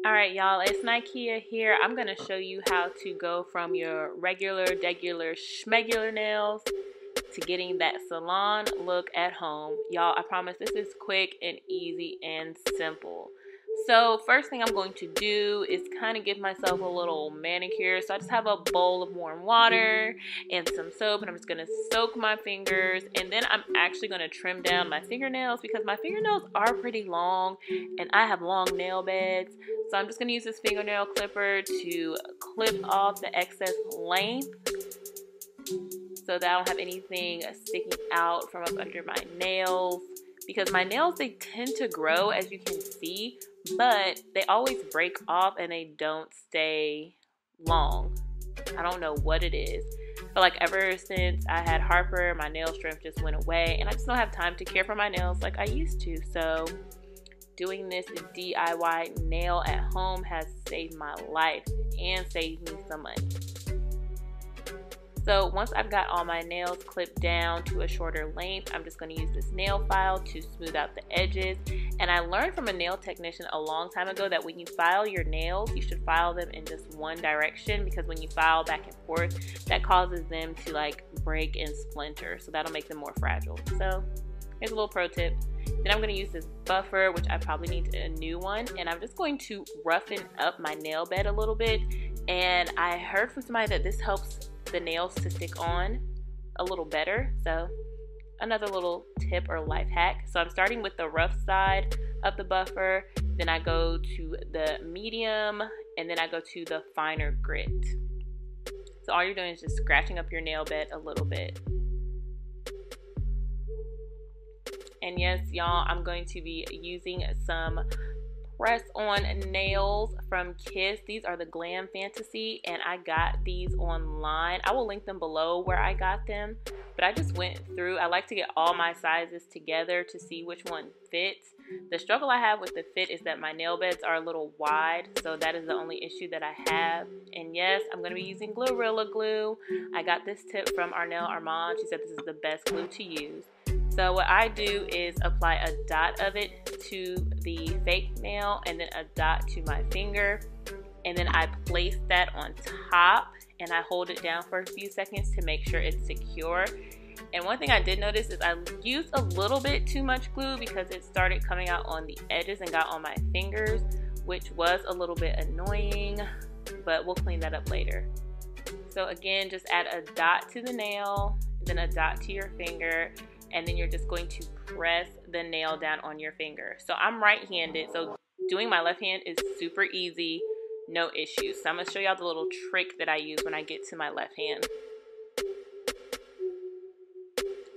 Alright y'all, it's Nikea here. I'm going to show you how to go from your regular, schmegular nails to getting that salon look at home. Y'all, I promise this is quick and easy and simple. So first thing I'm going to do is kind of give myself a little manicure. So I just have a bowl of warm water and some soap, and I'm just going to soak my fingers, and then I'm actually going to trim down my fingernails because my fingernails are pretty long and I have long nail beds. So I'm just going to use this fingernail clipper to clip off the excess length so that I don't have anything sticking out from up under my nails, because my nails, they tend to grow, as you can see, but they always break off and they don't stay long. I don't know what it is. I feel like ever since I had Harper, my nail strength just went away and I just don't have time to care for my nails like I used to. So doing this DIY nail at home has saved my life and saved me some money. So once I've got all my nails clipped down to a shorter length, I'm just going to use this nail file to smooth out the edges. And I learned from a nail technician a long time ago that when you file your nails, you should file them in just one direction, because when you file back and forth, that causes them to like break and splinter. So that'll make them more fragile. So here's a little pro tip. Then I'm going to use this buffer, which I probably need a new one, and I'm just going to roughen up my nail bed a little bit. And I heard from somebody that this helps the nails to stick on a little better. So another little tip or life hack. So I'm starting with the rough side of the buffer, then I go to the medium, and then I go to the finer grit. So all you're doing is just scratching up your nail bed a little bit. And yes, y'all, I'm going to be using some press-on nails from Kiss. These are the Glam Fantasy, and I got these online. I will link them below where I got them, but I just went through. I like to get all my sizes together to see which one fits. The struggle I have with the fit is that my nail beds are a little wide, so that is the only issue that I have. And yes, I'm going to be using Gorilla Glue. I got this tip from Armon. She said this is the best glue to use. So what I do is apply a dot of it to the fake nail and then a dot to my finger, and then I place that on top and I hold it down for a few seconds to make sure it's secure. And one thing I did notice is I used a little bit too much glue because it started coming out on the edges and got on my fingers, which was a little bit annoying, but we'll clean that up later. So again, just add a dot to the nail, then a dot to your finger, and then you're just going to press the nail down on your finger. So I'm right-handed, so doing my left hand is super easy, no issues. So I'm going to show y'all the little trick that I use when I get to my left hand.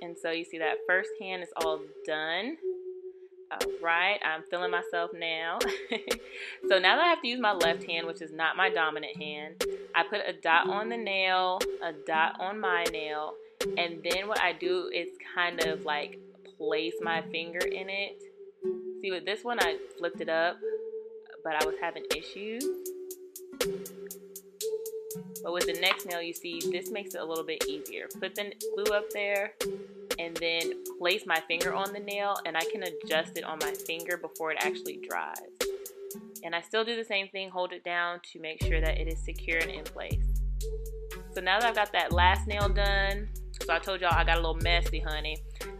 And so you see that first hand is all done. All right, I'm feeling myself now. So now that I have to use my left hand, which is not my dominant hand, I put a dot on the nail, a dot on my nail, and then what I do is kind of like place my finger in it. See, with this one I flipped it up, but I was having issues. But with the next nail, you see, this makes it a little bit easier. Put the glue up there and then place my finger on the nail, and I can adjust it on my finger before it actually dries. And I still do the same thing, hold it down to make sure that it is secure and in place. So now that I've got that last nail done, so I told y'all I got a little messy, honey.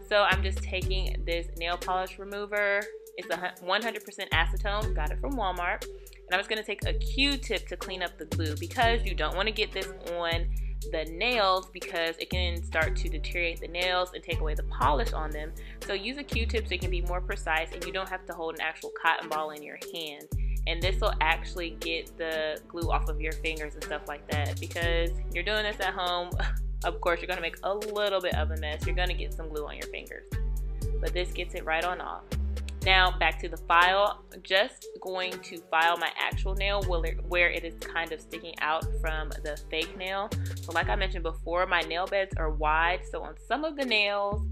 So I'm just taking this nail polish remover. It's a 100% acetone, got it from Walmart. And I'm just gonna take a Q-tip to clean up the glue, because you don't wanna get this on the nails because it can start to deteriorate the nails and take away the polish on them. So use a Q-tip so it can be more precise and you don't have to hold an actual cotton ball in your hand. And this will actually get the glue off of your fingers and stuff like that, because you're doing this at home. Of course, you're going to make a little bit of a mess. You're going to get some glue on your fingers. But this gets it right on off. Now, back to the file. Just going to file my actual nail where it is kind of sticking out from the fake nail. So like I mentioned before, my nail beds are wide. So on some of the nails,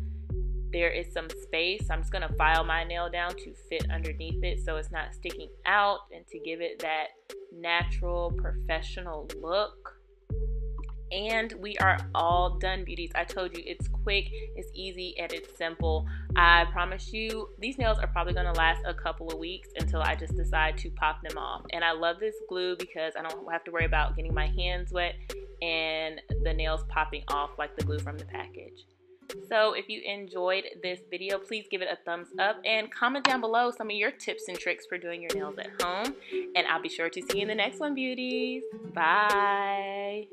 there is some space. I'm just going to file my nail down to fit underneath it so it's not sticking out and to give it that natural, professional look. And we are all done, beauties. I told you it's quick, it's easy, and it's simple. I promise you these nails are probably going to last a couple of weeks until I just decide to pop them off. And I love this glue because I don't have to worry about getting my hands wet and the nails popping off like the glue from the package. So if you enjoyed this video, please give it a thumbs up and comment down below some of your tips and tricks for doing your nails at home. And I'll be sure to see you in the next one, beauties. Bye.